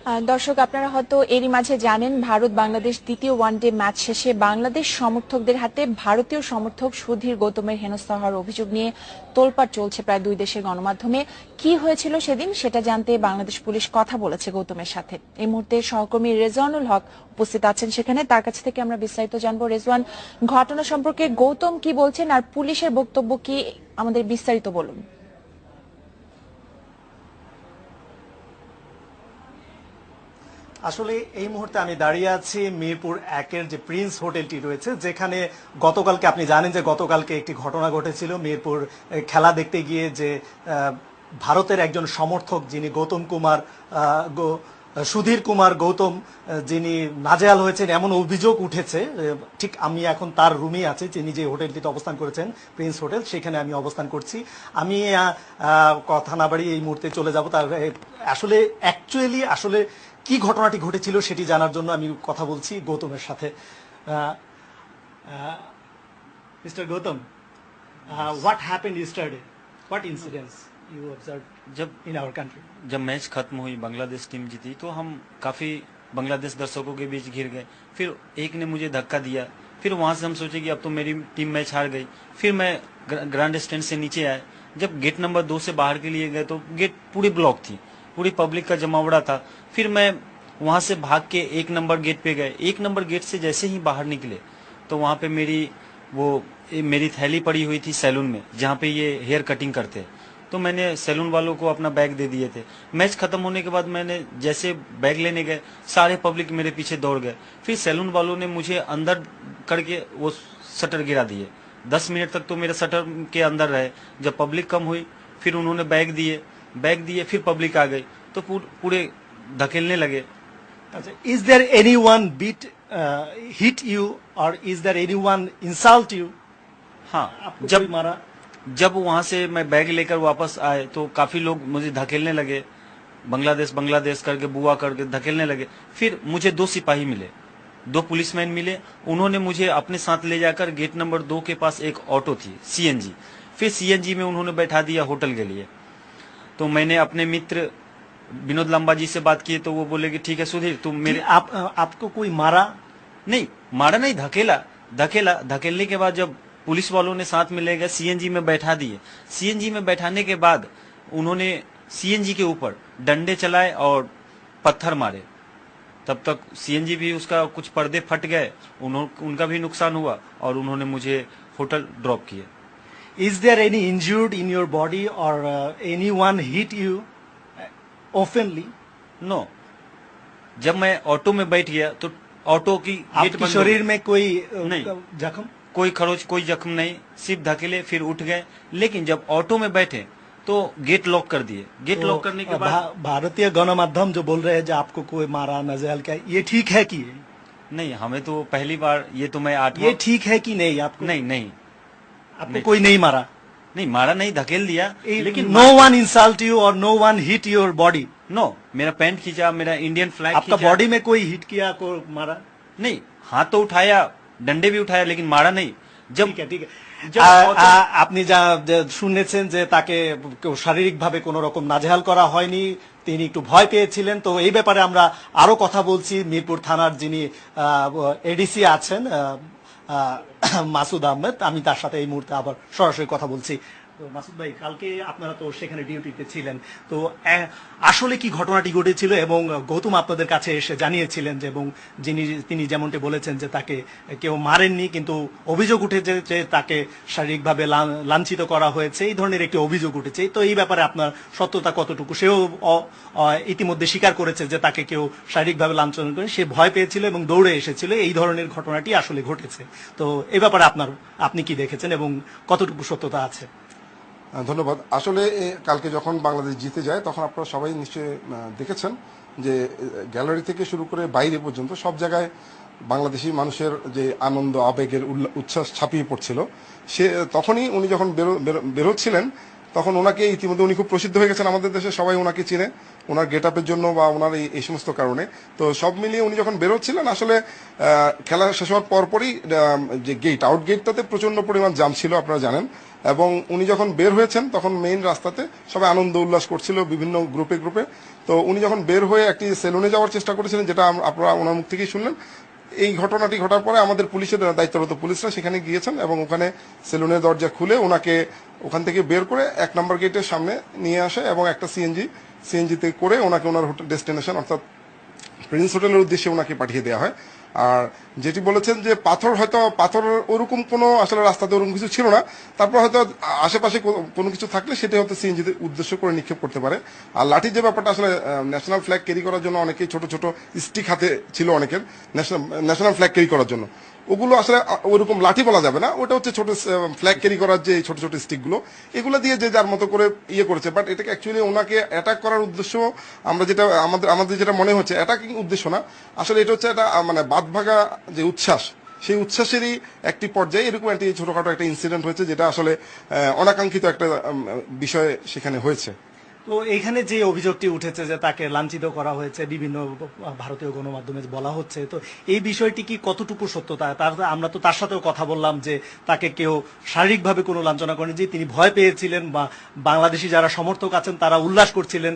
দর্শক, আপনারা হয়তো এরই মাঝে জানেন, ভারত বাংলাদেশ দ্বিতীয় ওয়ানডে ম্যাচ শেষে বাংলাদেশ সমর্থকদের হাতে ভারতীয় সমর্থক সুধীর গৌতমের হেনস্থা হওয়ার অভিযোগ নিয়ে তোলপাড় চলছে প্রায় দুই দেশের গণমাধ্যমে। কি হয়েছিল সেদিন সেটা জানতে বাংলাদেশ পুলিশ কথা বলেছে গৌতমের সাথে। এই মুহূর্তে সহকর্মী রেজওয়ানুল হক উপস্থিত আছেন সেখানে, তার কাছ থেকে আমরা বিস্তারিত জানবো। রেজওয়ান, ঘটনা সম্পর্কে গৌতম কি বলছেন আর পুলিশের বক্তব্য কি, আমাদের বিস্তারিত বলুন। আসলে এই মুহূর্তে আমি দাঁড়িয়ে আছি মিরপুর একের যে প্রিন্স হোটেলটি রয়েছে, যেখানে গতকালকে আপনি জানেন যে গতকালকে একটি ঘটনা ঘটেছিল। মিরপুর খেলা দেখতে গিয়ে যে ভারতের একজন সমর্থক যিনি গৌতম কুমার সুধীর কুমার গৌতম যিনি নাজেহাল হয়েছেন এমন অভিযোগ উঠেছে। ঠিক আমি এখন তার রুমেই আছি, যিনি যে হোটেলটিতে অবস্থান করেছেন প্রিন্স হোটেল, সেখানে আমি অবস্থান করছি। আমি কথা না বাড়িয়ে এই মুহূর্তে চলে যাব তার আসলে আসলে কি ঘটনাটি ঘটেছিল সেটি জানার জন্য আমি কথা বলছি গৌতমের সাথে। Mister Gautam, what happened yesterday? What incidents you observed जब in our country? जब मैच खत्म हुई, बांग्लादेश टीम जीती, तो हम काफी बांग्लादेश दर्शकों के बीच घिर गए। फिर एक ने मुझे धक्का दिया। फिर वहां से हम सोचे कि अब तो मेरी टीम मैच हार गई। फिर मैं ग्रैंड स्टैंड से नीचे आए। जब गेट नंबर 2 से बाहर के लिए गए तो गेट पूरी ब्लॉक थी, पूरी पब्लिक का जमावड़ा था। फिर मैं वहां से भाग के 1 नंबर गेट पे गए। 1 नंबर गेट से जैसे ही बाहर निकले तो वहां पे मेरी थैली पड़ी हुई थी सैलून में, जहाँ पे ये हेयर कटिंग करते हैं। तो मैंने सैलून वालों को अपना बैग दे दिए थे। मैच खत्म होने के बाद मैंने जैसे बैग लेने गए, सारे पब्लिक मेरे पीछे दौड़ गए। फिर सैलून वालों ने मुझे अंदर करके वो शटर गिरा दिए। 10 मिनट तक तो मेरे शटर के अंदर रहे। जब पब्लिक कम हुई फिर उन्होंने बैग दिए, फिर पब्लिक आ गई तो पूरे धकेलने लगे। अच्छा, is there anyone hit you or is there anyone insult you? हाँ, आपको कोई मारा? जब वहां से मैं बैग लेकर वापस आए तो काफी लोग मुझे धकेलने लगे, बांग्लादेश करके बुआ करके धकेलने लगे। फिर मुझे 2 सिपाही मिले, 2 पुलिसमैन मिले। उन्होंने मुझे अपने साथ ले जाकर गेट नंबर 2 के पास एक ऑटो थी सीएनजी, फिर सीएनजी में उन्होंने बैठा दिया होटल के लिए। तो मैंने अपने मित्र विनोद लंबा जी से बात की तो वो बोले कि ठीक है सुधीर तुम मेरे आपको कोई मारा? नहीं, मारा नहीं, धकेलने के बाद जब पुलिस वालों ने साथ में ले गए, सीएनजी में बैठा दिए। सीएनजी में बैठाने के बाद उन्होंने सीएनजी के ऊपर डंडे चलाए और पत्थर मारे। तब तक सीएनजी भी उसका कुछ पर्दे फट गए, उनका भी नुकसान हुआ और उन्होंने मुझे होटल ड्रॉप किए। Is there any injured in your body or anyone hit you openly? No, जब मैं ऑटो में बैठ गया तो ऑटो की गेट आपके बंद हो शरीर गई। में कोई नहीं। जख्म? कोई खरोच कोई जख्म नहीं, सिर्फ धकेले फिर उठ गए। लेकिन जब ऑटो में बैठे तो गेट लॉक कर दिए। गेट तो लॉक करने के बाद भारतीय गणमाध्यम जो बोल रहे हैं जो आपको कोई मारा नजर क्या, ये ठीक है कि नहीं, हमें तो पहली बार, ये तो मैं 8वां, ये ठीक है कि नहीं? आपको नहीं आपको कोई नहीं मारा? नहीं मारा, नहीं धकेल दिया। लेकिन नो वन इंसल्ट यू और no one hit your body? No, मेरा पैंट खींचा, मेरा इंडियन फ्लैग आपका खींचा। बॉडी में कोई हिट किया, को मारा? नहीं, हाथ तो उठाया, डंडे भी उठाया, लेकिन मारा नहीं। जब ঠিক जब আপনি যা শুনেছেন যে তাকে শারীরিকভাবে কোনো রকম নাজেহাল করা হয়নি, তিনি একটু ভয় পেয়েছিলেন। তো এই ব্যাপারে আমরা আরো কথা বলছি মিরপুর থানার যিনি এডিসি আছেন মাসুদ আহমেদ, আমি তার সাথে এই মুহূর্তে আবার সরাসরি কথা বলছি। তো মাসুদ ভাই, কালকে আপনারা তো সেখানে ডিউটিতে ছিলেন, তো আসলে কি ঘটনাটি ঘটেছিল এবং গৌতম আপনাদের কাছে এসে জানিয়েছিলেন যে, এবং তিনি যেমনটি বলেছেন যে তাকে কেউ মারেননি, কিন্তু অভিযোগ উঠেছে যে তাকে শারীরিকভাবে লাঞ্ছিত করা হয়েছে, এই ধরনের একটি অভিযোগ উঠেছে। তো এই ব্যাপারে আপনার সত্যতা কতটুকু? সেও ইতিমধ্যে স্বীকার করেছে যে তাকে কেউ শারীরিকভাবে লাঞ্ছন করে, সে ভয় পেয়েছিল এবং দৌড়ে এসেছিল, এই ধরনের ঘটনাটি আসলে ঘটেছে। তো এই ব্যাপারে আপনি কি দেখেছেন এবং কতটুকু সত্যতা আছে? ধন্যবাদ। আসলে কালকে যখন বাংলাদেশ জিতে যায় তখন আপনারা সবাই নিশ্চয়ই দেখেছেন যে গ্যালারি থেকে শুরু করে বাইরে পর্যন্ত সব জায়গায় বাংলাদেশি মানুষের যে আনন্দ আবেগের উচ্ছ্বাস ছাপিয়ে পড়ছিল। সে তখনই উনি যখন বেরোচ্ছিলেন তখন ওনাকে ইতিমধ্যে উনি খুব প্রসিদ্ধ হয়ে গেছেন, আমাদের দেশে সবাই ওনাকে চিনে ওনার গেট আপের জন্য বা ওনার এই সমস্ত কারণে। তো সব মিলিয়ে উনি যখন বেরোচ্ছিলেন আসলে খেলা শেষ হওয়ার পরপরই যে আউট গেটটাতে প্রচন্ড পরিমাণ জাম ছিল আপনারা জানেন, এবং উনি যখন বের হয়েছেন তখন মেইন রাস্তাতে সবাই আনন্দ উল্লাস করছিল বিভিন্ন গ্রুপে গ্রুপে। তো উনি যখন বের হয়ে একটি সেলুনে যাওয়ার চেষ্টা করেছিলেন, যেটা আপনারা ওনার মুখ থেকেই শুনলেন। এই ঘটনাটি ঘটার পরে আমাদের পুলিশের দায়িত্বরত পুলিশরা সেখানে গিয়েছেন এবং ওখানে সেলুনের দরজা খুলে ওনাকে ওখান থেকে বের করে 1 নম্বর গেটের সামনে নিয়ে আসে এবং একটা সিএনজিতে করে ওনাকে ওনার হোটেল ডেস্টিনেশন অর্থাৎ প্রিন্স হোটেলের উদ্দেশ্যে ওনাকে পাঠিয়ে দেওয়া হয়। আর যেটি বলেছেন যে পাথর ওরকম কোনো আসলে রাস্তাতে ওরকম কিছু ছিল না, তারপর হয়তো আশেপাশে কোনো কিছু থাকলে সেটা হয়তো সিএনজিতে উদ্দেশ্য করে নিক্ষেপ করতে পারে। আর লাঠির যে ব্যাপারটা, আসলে ন্যাশনাল ফ্ল্যাগ ক্যারি করার জন্য অনেকেই ছোট ছোট স্টিক হাতে ছিল অনেকের, ন্যাশনাল ফ্ল্যাগ ক্যারি করার জন্য। ওগুলো আসলে ওইরকম লাঠি বলা যাবে না, ওটা হচ্ছে ছোট ফ্ল্যাগ ক্যারি করার যে ছোট ছোট স্টিকগুলো, এগুলো দিয়ে যে যার মতো করে ইয়ে করেছে। বাট এটাকে অ্যাকচুয়ালি ওনাকে অ্যাটাক করার উদ্দেশ্য, আমরা যেটা আমাদের যেটা মনে হচ্ছে অ্যাটাকিং উদ্দেশ্য না, আসলে এটা হচ্ছে একটা মানে বাঁধভাঙা যে উচ্ছ্বাস, সেই উচ্ছ্বাসেরই একটি পর্যায়ে এরকম একটি ছোটখাটো একটা ইনসিডেন্ট হয়েছে, যেটা আসলে অনাকাঙ্ক্ষিত একটা বিষয় সেখানে হয়েছে। তো এখানে যে অভিযোগটি উঠেছে যে তাকে লাঞ্ছিত করা হয়েছে বিভিন্ন ভারতীয় গণমাধ্যমে বলা হচ্ছে, তো এই বিষয়টি কি কতটুকু সত্যতা? আমরা তো তার সাথেও কথা বললাম যে তাকে কেউ শারীরিকভাবে কোনো লাঞ্ছনা করেনি, যে তিনি ভয় পেয়েছিলেন বা বাংলাদেশি যারা সমর্থক আছেন তারা উল্লাস করছিলেন,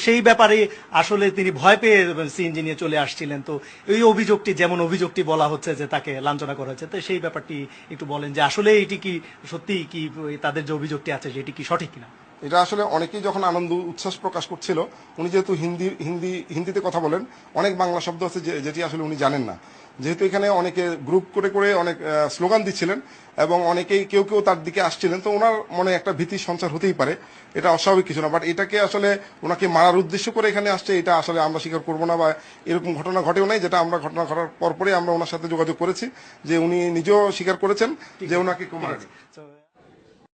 সেই ব্যাপারে আসলে তিনি ভয় পেয়ে সিএনজি নিয়ে চলে আসছিলেন। তো এই অভিযোগটি, যেমন অভিযোগটি বলা হচ্ছে যে তাকে লাঞ্ছনা করা হয়েছে, তো সেই ব্যাপারটি একটু বলেন যে আসলে এটি কি সত্যি, কি তাদের যে অভিযোগটি আছে সেটি কি সঠিক কিনা? এটা আসলে অনেকেই যখন আনন্দ উচ্ছ্বাস প্রকাশ করছিল, উনি যেহেতু হিন্দিতে কথা বলেন, অনেক বাংলা শব্দ আছে যেটি আসলে উনি জানেন না। যেহেতু এখানে অনেকে গ্রুপ করে করে অনেক স্লোগান দিচ্ছিলেন এবং অনেকেই কেউ কেউ তার দিকে আসছিলেন, তো ওনার মনে একটা ভীতির সঞ্চার হতেই পারে, এটা অস্বাভাবিক কিছু না। বাট এটাকে আসলে ওনাকে মারার উদ্দেশ্য করে এখানে আসছে, এটা আসলে আমরা স্বীকার করবো না, বা এরকম ঘটনা ঘটেও নাই। যেটা আমরা ঘটনা ঘটার পরপরই আমরা ওনার সাথে যোগাযোগ করেছি, যে উনি নিজেও স্বীকার করেছেন যে ওনাকে মারা